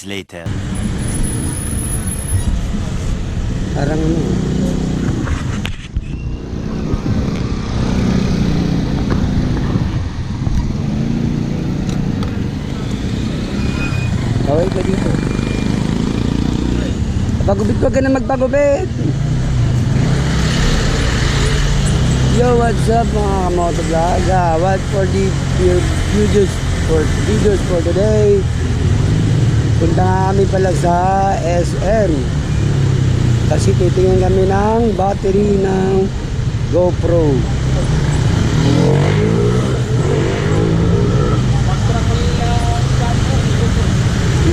later. Parang ano. Kaway ka dito. Pagubit, wag ka na magpagubit. Yo, what's up mga kamotovlog? What for the videos for today? Punta kami pala sa SM kasi titingin kami ng battery ng GoPro.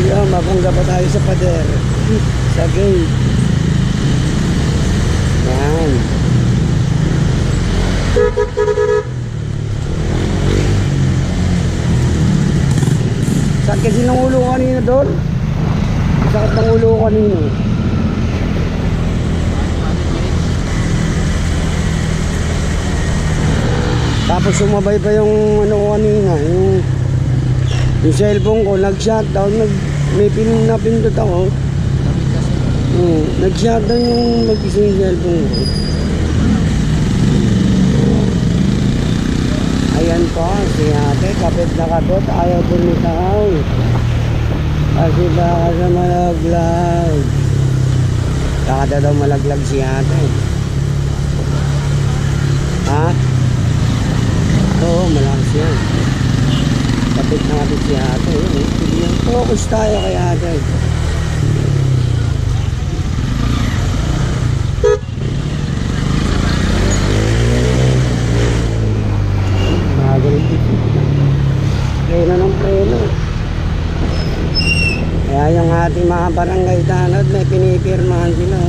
Yo, mabangga pa tayo sa pader, sa gate. Yan. Sakit kasi ng ulo ko kanina doon. Sakit ng ulo ko kanina. Tapos sumabay pa yung ano ko kanina, yung cellphone ko nag-shutdown, may napindot ako. Nag-shutdown yung mag-isa yung cellphone ko. Ayan po, si ate, kapit na kapit, ayaw bumitaw. Kasi baka sa malaglag. Baka daw malaglag si ate. Ha? Oo, malakas yan. Kapit na kapit si ate. Focus tayo kay ate. Preno ng preno. Kaya yung ating mga barangay tanod may pinipirmahan sila.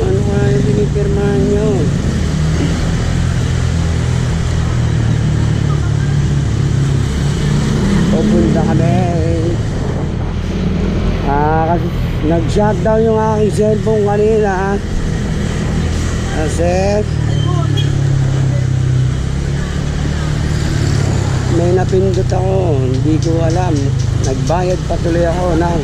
Ano nga yung pinipirmahan nyo? Pupunta kami. Kasi nag-shutdown yung aking cellphone kanina. Kasi may napindot ako, hindi ko alam. Nagbayad patuloy ako ng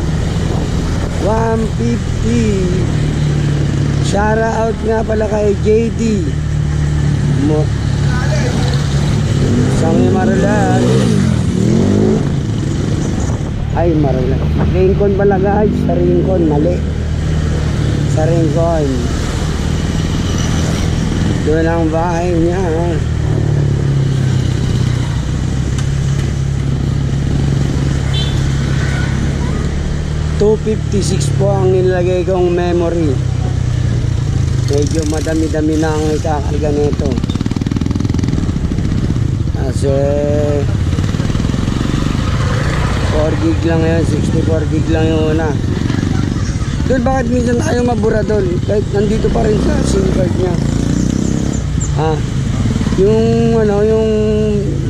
150. Shout out nga pala kay JD Sangi Marulan. Ay, Marulan. Rincon pala guys, sa Rincon, mali. Sa Rincon. Doon ang bahay niya. 256 po ang nilagay kong memory. Medyo madami-dami na ang ikakarga nito. Kasi 4 gig lang yun, 64 gig lang yung una. Doon, bakit minsan ayaw mabura doon? Kahit nandito pa rin sa SIM card niya. Yung ano, yung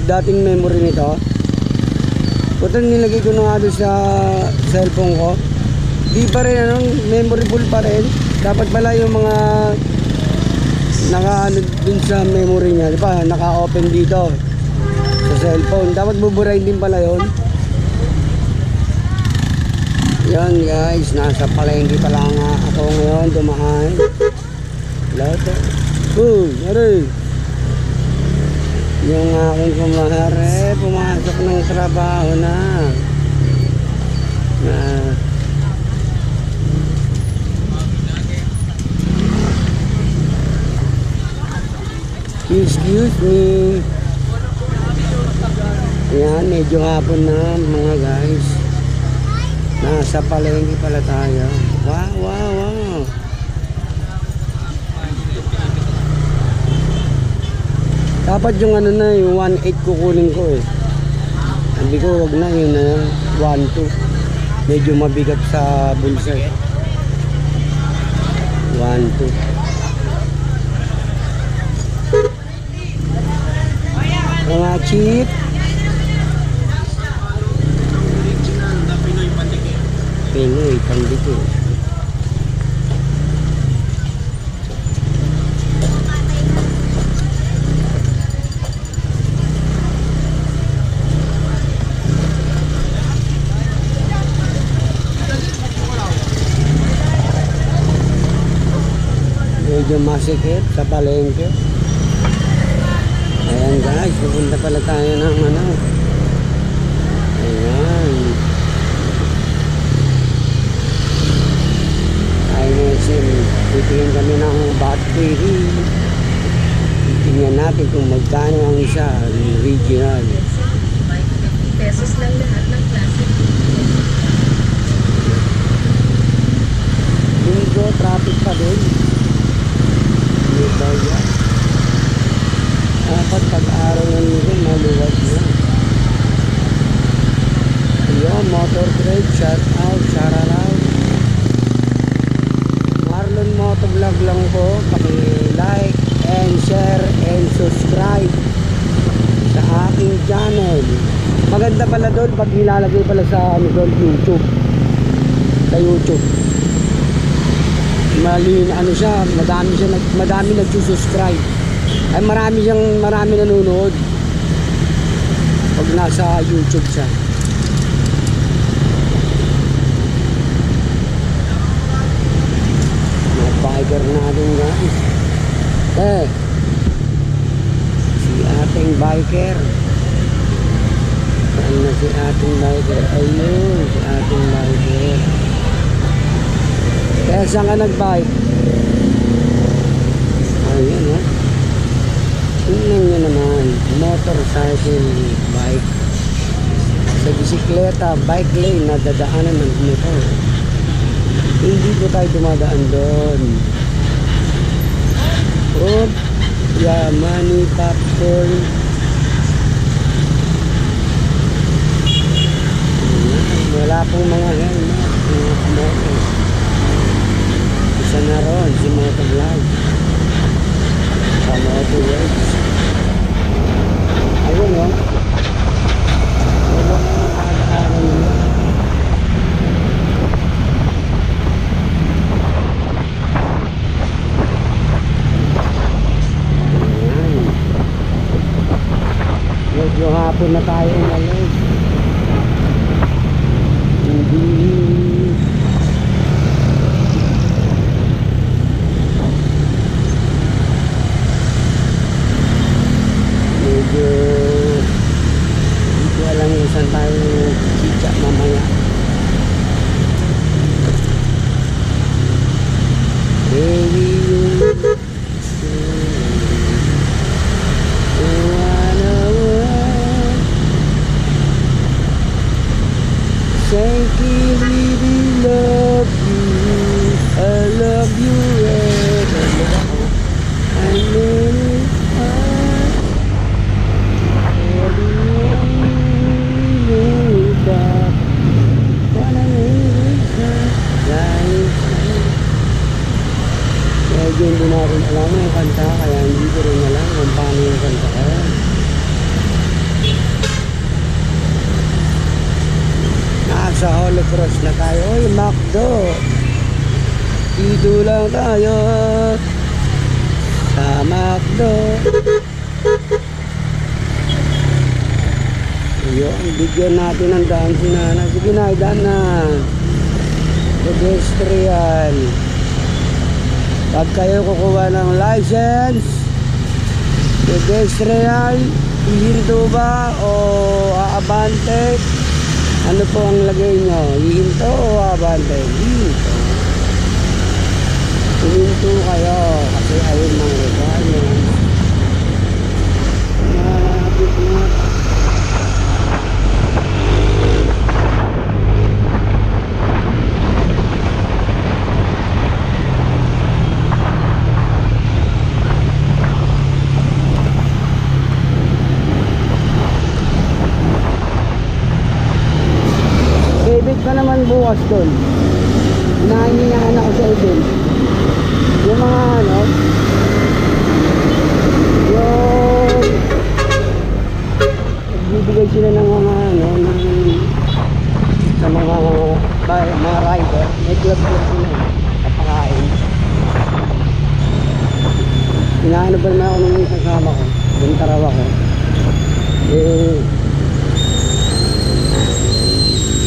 dating memory nito, putang nilagay ko na nga doon sa cellphone ko. Di pa rin ano, memorable pa rin. Dapat pala yung mga naka-ano dun sa memory niya, di ba? Naka-open dito sa cellphone. Dapat buburahin din pala yun. Yan guys, nasa palengke pala nga ako ngayon, dumaan. Lahat. Aray! Yung aking kumahari, pumasok ng trabaho na. Excuse me. Ayan, medyo hapon na mga guys. Nasa palengke pala tayo. Wow. Dapat yung ano na, yung 1.8 kukunin ko eh. Sabi ko, wag na yun na 1.2. Medyo mabigat sa bulsa eh. 1.2. Mga chip. Pinoy pandikit. medyo masikip sa palengke. Ayan guys, pupunta pala tayo ng ano. Ayan. Ayun, titingin kami ng battery. Tingnan natin kung magkano ang isa, original. Pesos lang lahat ng classic. Linggo, traffic pa din. Dito yan. Dapat pag-araw ng linggo, maluwag na. Ayun, motor trade, shout out, shout out. Marlon Motovlog lang po. Paki-like and share and subscribe sa aking channel. Maganda pala doon pag nilalagay pala sa ano doon, YouTube. Sa YouTube. Mali ano siya, madami nagsusubscribe. Ay marami nanonood. Pag nasa YouTube siya. Mga biker natin guys. Si ating biker. Saan na si ating biker? Ayun, si ating biker. Kaya saan ka nag-bike? Ayun ha. Tingnan nyo naman. Motorcycle bike. Sa bisikleta, bike lane na dadaanan ng motor. Hindi po tayo dumadaan doon. Oh, Yamani popcorn. Wala pong mga helmet. Mga motor. Isa na ron, si Motovlog. Sa Motoworks. Ayun o. Wala ang kakaroon nila. Ayan. Medyo hapon na tayo umalis. Hindi ko alam kung saan tayo chicha mamaya. Baby, thank you, really love you. I love you, I mean medyo hindi natin alam yung kanta, kaya hindi ko rin alam kung paano yung kanta kaya. Nasa Holy Cross na tayo. Oy, Macdo, dito lang tayo sa Macdo. Yun, bigyan natin ng daan si Nana. Sige na, daan na. Pedestrian. Pag kayo kukuha ng license, pedestrian, hihinto ba o aabante? Ano po ang lagay nyo? Hihinto o aabante? Hihinto. Hihinto kayo kasi ayun mga requirements. Malapit na. Bibig ka naman bukas doon. Hinahingaan ako sa event. Yung mga ano, yung nagbibigay sila ng mga ano, sa mga rider. May club sila kapakain. Hinahanap pa naman ako nung kasama ko. Punta raw ako.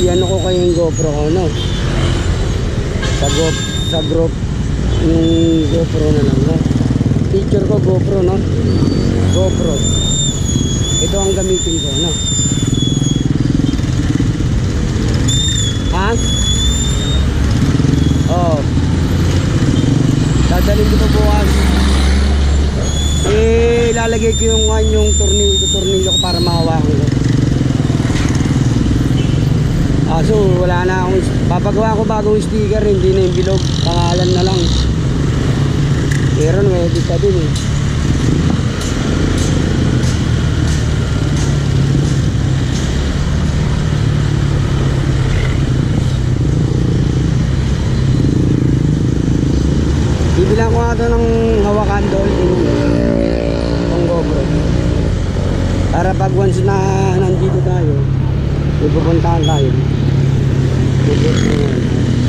Ano ko kayo yung GoPro ko, no? Sa group Yung GoPro na lang, no? Picture ko GoPro, no? GoPro. Ito ang gamitin ko, no? Ha? Oo. Dadalhin ko pa bukas. Lalagay ko yung kanyang tornilyo ko para mahawakan ko. So wala na akong papagawa ko bagong sticker, hindi na yung bilog, pangalan na lang. Pero may pa din eh. Bibilang ko nga ito ng hawakan doon ng GoPro para pag once na nandito tayo pupuntahan tayo.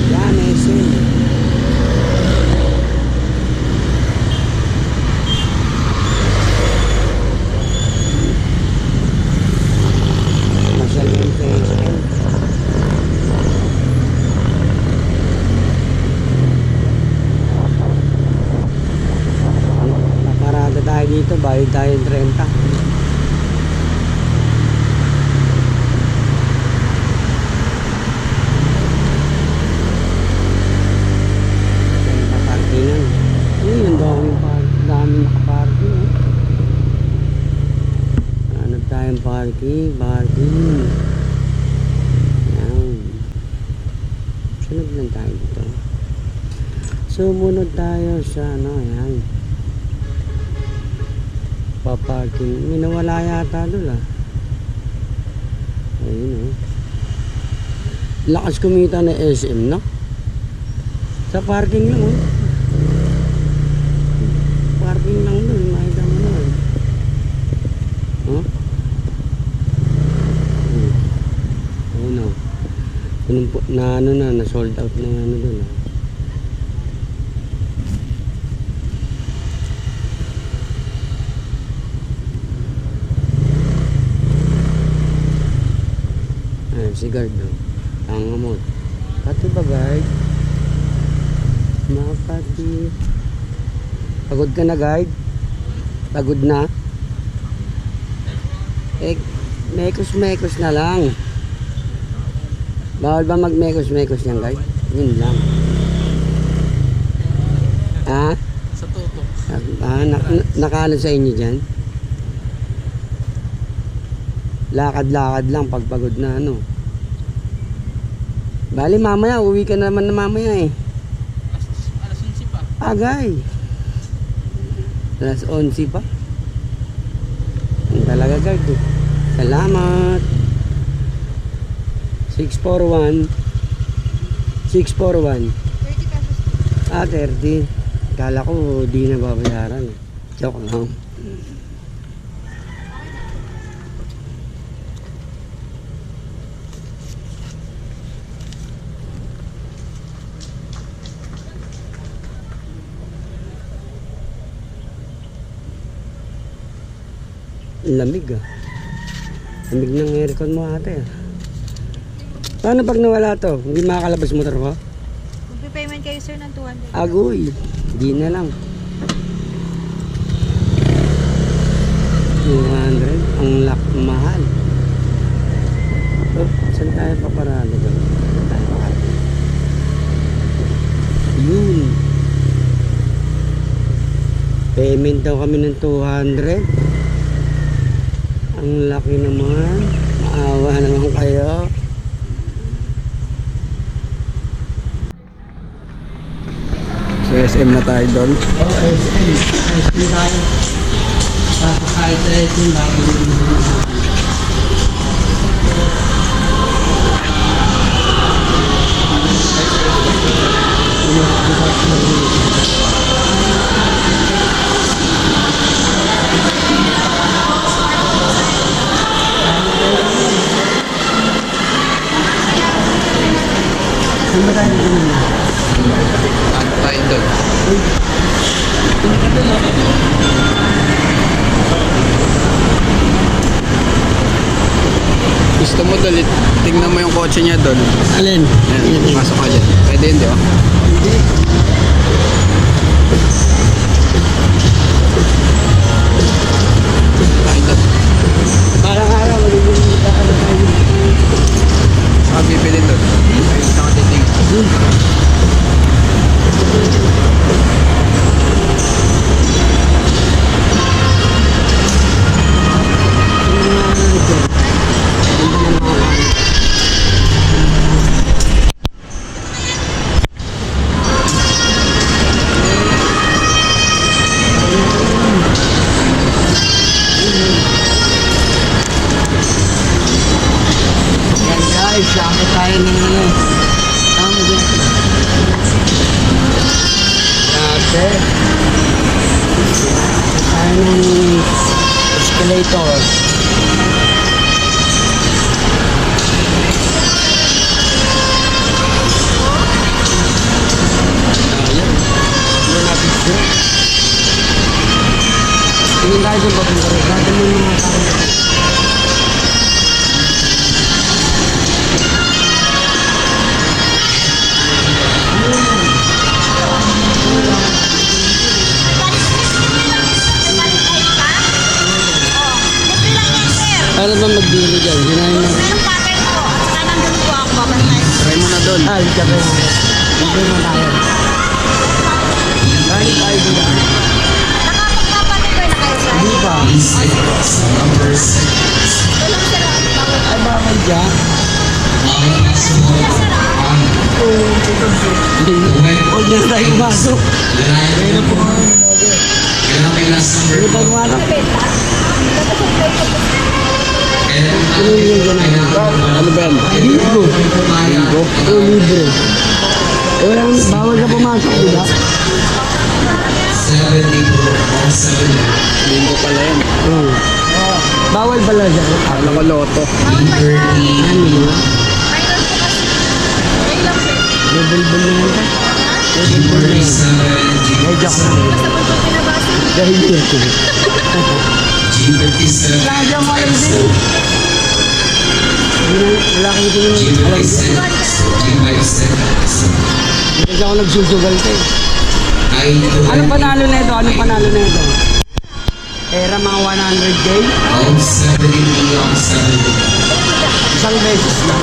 Yan, SM. Masyal yung SM. Naparada tayo dito, bayad tayo 30. Daming nakaparking eh. Hanap tayong parking. Yan. Sunod lang tayo dito. Sumunod tayo sa ano, yan. Paparking. May nawala yata doon ah. Ayun oh. Lakas kumita na SM, no? Sa parking lang oh. Parking lang doon, makita mo naman. Huh? Ayun o. Na ano na sold out na ano doon. Ayun, si guard o. Ang amot. Pati ba guard? Mapati. Pagod ka na guard? Pagod na? Mekos na lang. Bawal ba mag-mekos yan guard? Yun lang. Ha? Sa tutok. Nakaano sa inyo dyan? Lakad-lakad lang pag pagod na ano. Bali mamaya, uwi ka naman na mamaya eh. Alas 11 pa. Agay. Alas 11 pa. Ang talaga guard eh. Salamat. 641. 641. 30 pesos. 30. Kala ko di na babayaran. Joke lang. Lamig ah. Lamig ng aircon mo ate ah. Paano pag nawala to? Hindi makakalabas motor ko? Magpipayment kayo sir ng 200. Agoy. Di na lang. 200. Ang mahal. Oh, saan tayo paparado ba? Saan tayo paparado? Yun. Payment daw kami ng 200. Ang laki naman. Maawa naman kayo. So SM na tayo doon. SM tayo. Kahit sa SM bago Tayo doon. Gusto mo doon, tingnan mo yung kotse niya doon. Alin? Yan, pasok ka dyan. Pwede yun, di ba? Hindi. Tayo ng escalator. Ayan. Hindi natin siya. Tingin tayo sa papunta rin. Dati mo yung mga tao. Para ba magdili dyan? Hinahin na. Try mo na doon. Ika ba yun? Hindi mo tayo. Kahit tayo dito. Hindi pa. Ay, bawal dyan. Huwag na tayo pumasok. Ngayon po. Hindi pa pumasok. Ano yung gano'n? Ano ba yan? Libo. Libo? Oo, libre. Eh, walang bawal ka pumasok, di ba? Bingo pala yan. Oo. Bawal pala siya. Alam ko loto. Ano yun? Bubulbul na yan ka? Bubulbul na yan. Ay, joke na yan. Dahil yun. Lagyan mo alam din. Wala kang tingin alam din. Hindi kasi ako nagsusugal ka eh. Anong panalo na ito? Anong panalo na ito? Era mga 100K? Isang beses lang.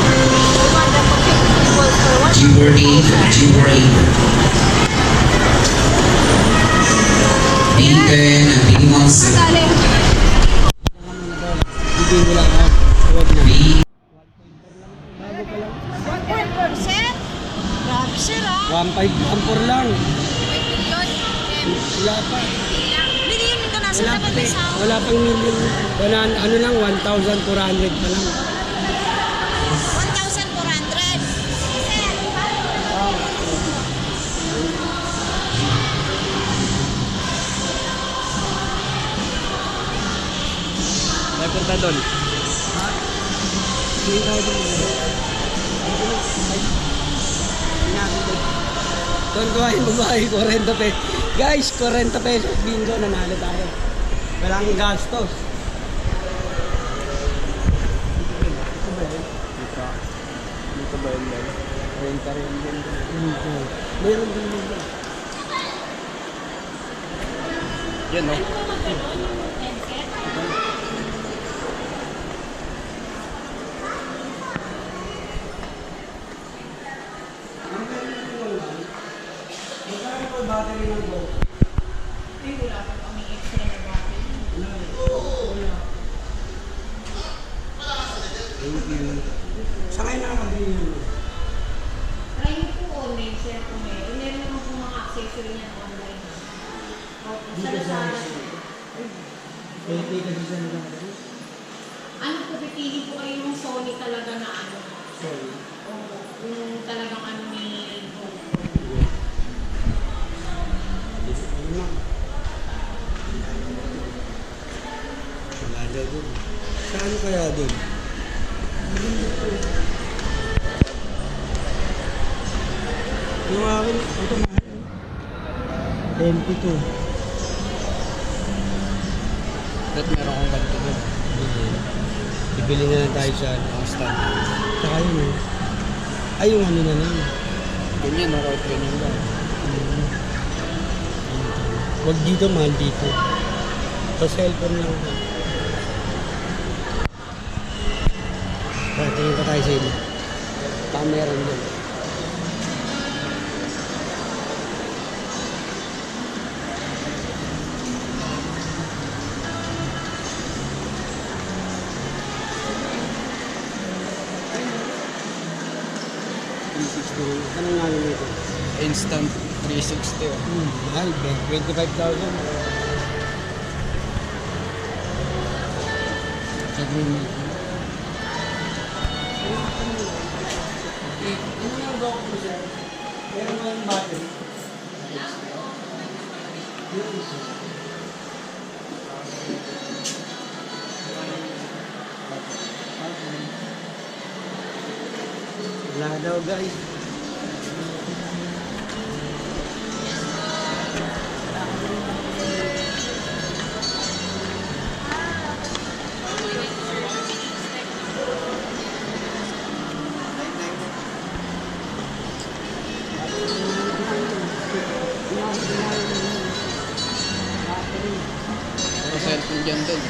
Hindi ko lang ako. Huwag na. Grabe sir ah. 1.5 ampor lang. Wala pa. Hindi yun ito nasa Wala pa. tabi sa Wala pang million. Wala, ano lang, 1,400 pa lang. 1,400. May punta doon. Hindi tayo dito. Doon ko ay magbahay 40 pesos. Guys, 40 pesos bingo, nanalo tayo. Walang gastos. Dito ba yun yan? Renta rin din. Meron din dito. Yan no? Battery ng go. Sakay na ako din yun. Try mo po online sir kung meron. Meron naman po mga accessory niya online. Sa Lazada. Pwede kasi sa nila. Ano po, pipili po kayo ng Sony talaga na ano. Sorry. Yung talagang ano ni Wala daw dun. Saan kaya dun? Yung akin, ito mahal. 22. Ba't meron akong ganito doon? Bibili na lang tayo sa Stand. saka yun eh. Ay, yung ano na lang. Ganyan no? Kahit ganyan lang. Huwag dito, mahal dito. Sa cellphone lang. Tingin pa tayo sa inyo. Camera nyo. Anong nga yun ito? Instant 360 oh. Mahal, 25,000. Sa green milk. Ano yung rock mo siya? Meron mo yung battery? Wala daw guys. Pero cellphone dyan din.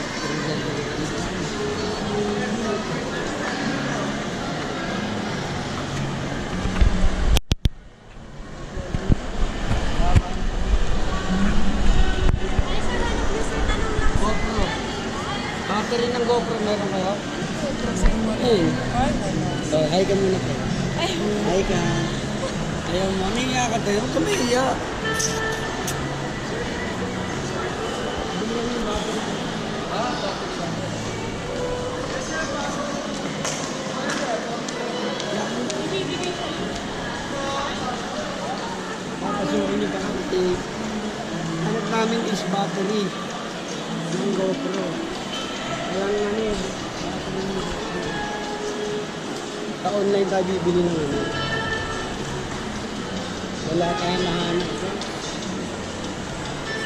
GoPro. Battery ng GoPro meron kayo? Eh. So, hi ka muna po. Hi ka. Ayaw mo, niya ka tayo. Huwag ka mahiya. Papasukin niyo pa kami. Hanap namin is battery ng GoPro. Kaya nga ano yun, battery ng GoPro. Sa-online tayo bibili ng ano. Wala tayong nahanap ko.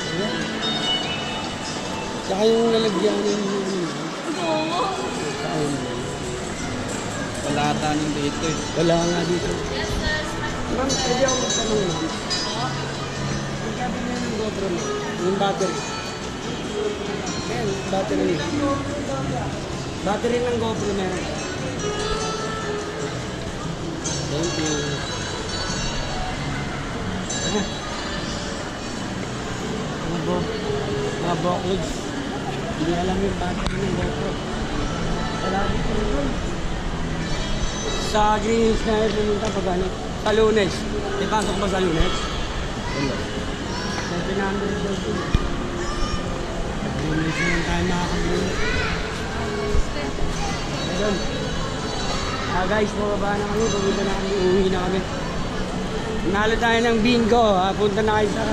Ayan. Tsaka yung lalagyan ng ano. Sa online. Wala ata nang dito eh. Wala nga dito. Ma'am, pwede ako magtanong ma'am. Magkabi niya ng GoPro mo, yung battery. Ayan, battery niya. Battery ng GoPro meron. Thank you. Mga boklogs. Hindi alam yung battery ng GoPro. Wala dito rin. Sa Green Hills na pumunta pag ano? Sa Lunes. May pasok ba sa Lunes? Wala. 700 daw po. Lunes naman tayo makakabili. Ayun. Guys, bababa na kami. Pumunta na kami. Uuwi na kami. Nalo tayo ng bingo. Punta na kayo sa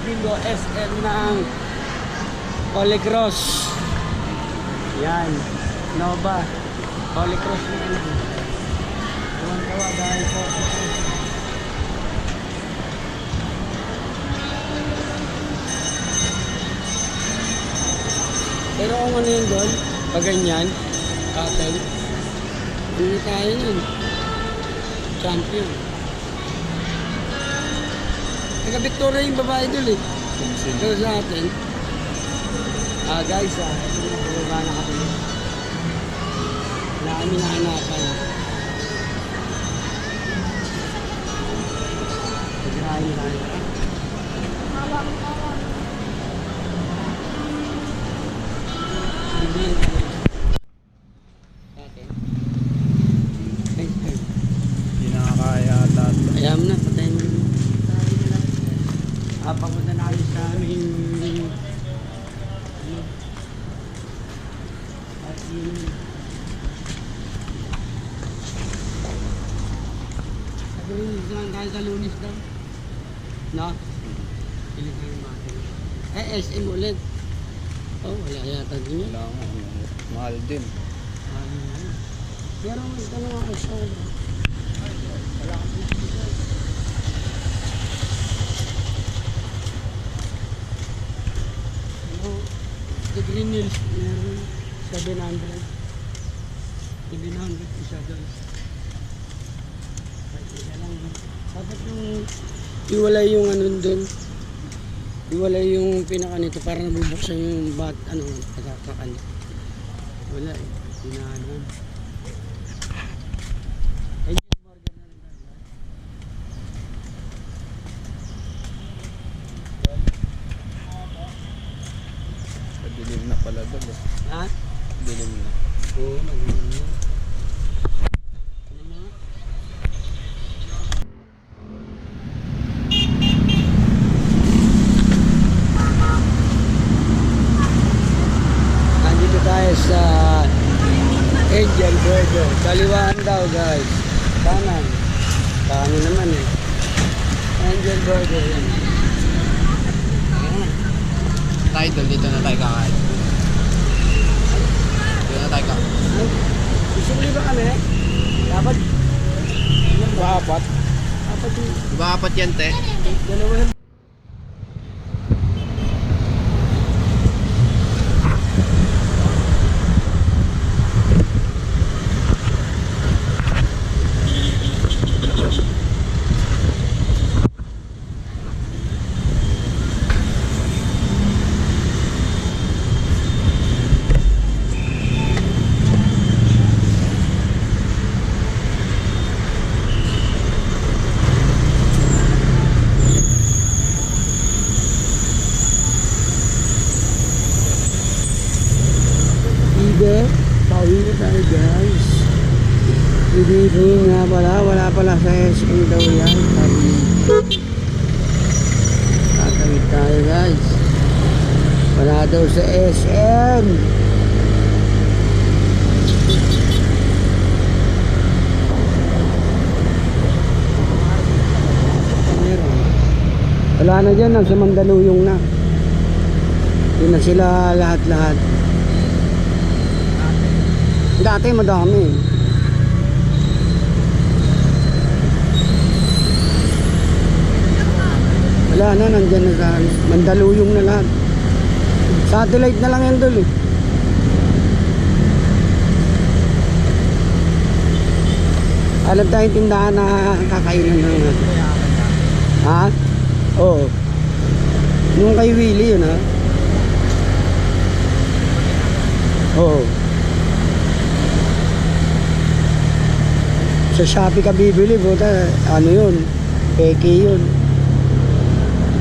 bingo SM ng Holy Cross. Yan. Nova. Holy Cross na ano. Tuwan-tawa dahil po. Pero kung ano yun doon, pag ganyan, cattle, hindi tayo yun. Champion. Nagka-Victoria yung babae doon eh. Pero sa atin, guys, ito na, bumaba na kami. Wala kami nahanapan. Pagkain tayo. Bibiliin tayo. Atin. Hindi nakakaya ata ito. Kaya mo na, patayin mo. Papunta na kayo sa aming Sabihin tayo sa Lunes daw. No? Pili tayo yung battery. SM ulit. Oh, wala yata din yun. Wala nga. Mahal din. Pero mas tanong ako sa wala kang pilihan. Sa Green Hills, meron 700. 700 isa doon. Isa lang. Dapat yung iwalay yung ano doon. Iwalay yung pinaka nito para nabubuksan yung pagkakakan. Wala eh. Pinahanan. Angel Burger na lang tayo. Padilim na pala doon eh. Ha? Dilim na. Oo, mag-inom na. Ano na? Nandito tayo sa Angel Burger. Kaliwaan daw guys. Kanan. Kanan naman eh. Angel Burger yan. Tayo doon, dito na tayo kakain. ka. Isuli ba kami? Dapat. Diba apat? Dapat yung Diba apat yan, te? dalawa na. Ide, pauwi na tayo guys. Ibibing nga pala, wala pala sa SM daw yan. Tatawid tayo guys. Wala daw sa SM. Wala na dyan, nasa Mandaluyong na. Yun na sila lahat-lahat. Dati madami. Wala na, nandyan na sa Mandaluyong na lahat. Satellite na lang yan dul eh. Alam tayong tindahan na kakainan na. Ha? Oo. Nung kay Willie yun ha. Oo. Sa Shopee ka bibili, buta, ano yun, peke yun.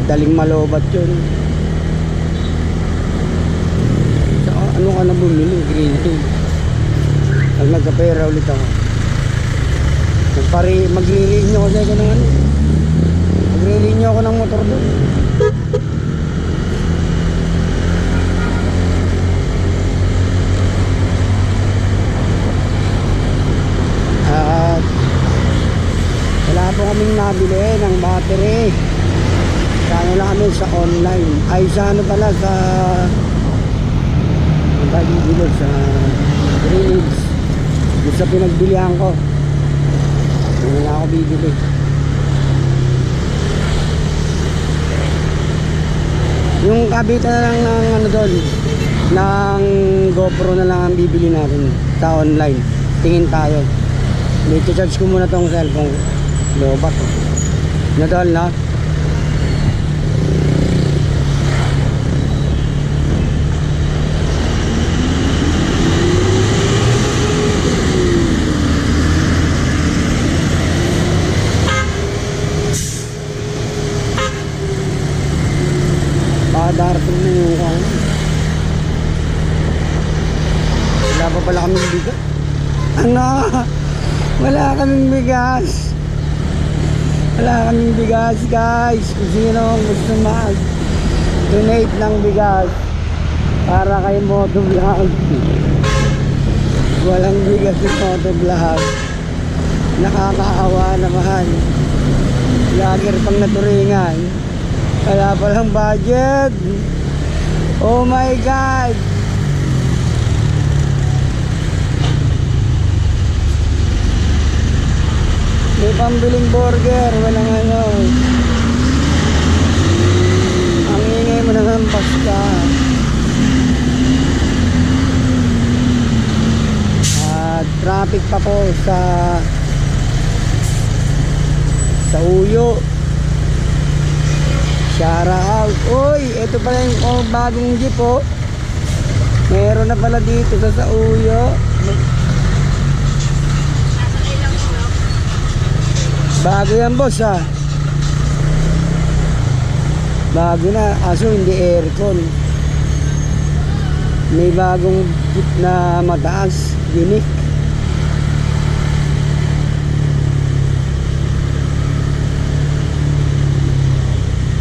Daling malobat yun. Sa, ano ka na bumili? Green tea. Pag nagkapera ulit ako. Magre-renew ako sa'yo ng ano. Magre-renew ako ng motor doon. At wala po kaming nabili ng battery. Sa ano lang kami sa online. Ay sa ano pala sa Balibilog sa Greenwich. Doon sa pinagbilihan ko. Doon na ako bibili. Yung kabita na lang ng ano doon, ng GoPro na lang ang bibili natin sa online. Tingin tayo. I-charge ko muna tong cellphone. Lobat. Nadal na. Darating na yung ano. Wala pa pala kaming bigas. Ano? Wala kaming bigas. Wala kaming bigas guys. Kung sino gusto mag-donate ng bigas para kay Motovlog. Walang bigas si Motovlog. Nakakaawa naman. Lager pang naturingan. Wala palang budget. Oh my God. May pambiling burger. Walang ano. Ang ingay mo naman pasta. Traffic pa po sa Uyo. Shout out. Uy, ito pala yung bagong jeep oh. Meron na pala dito sa Uyo. Bago yan boss ah. Bago na, aso hindi aircon. May bagong jeep na mataas, unique.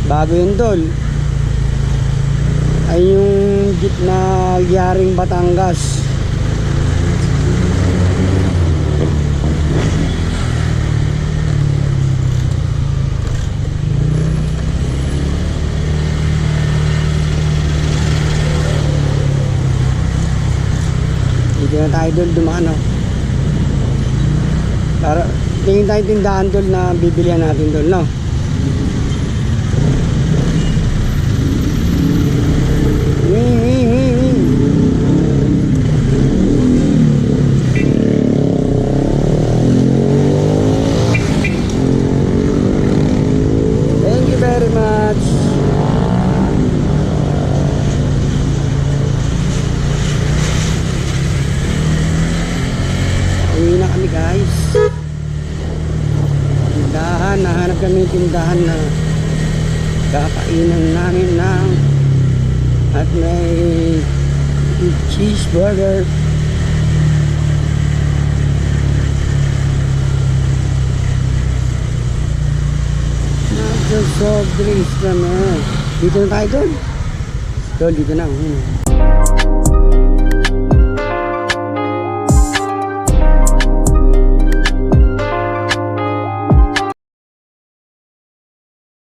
Bago yun tol. Ay yung jeep na Yaring Batangas. Dito na na tayo doon dumaan, no? Para, tingin tayo tindahan doon na bibilihan natin doon, no? Thank you very much. Uwi na kami, guys. Tindahan, nahanap kami ng tindahan na kakainan namin ng at may cheeseburger. Nagsasoft drinks kami. Dito na tayo doon. Doon, dito na.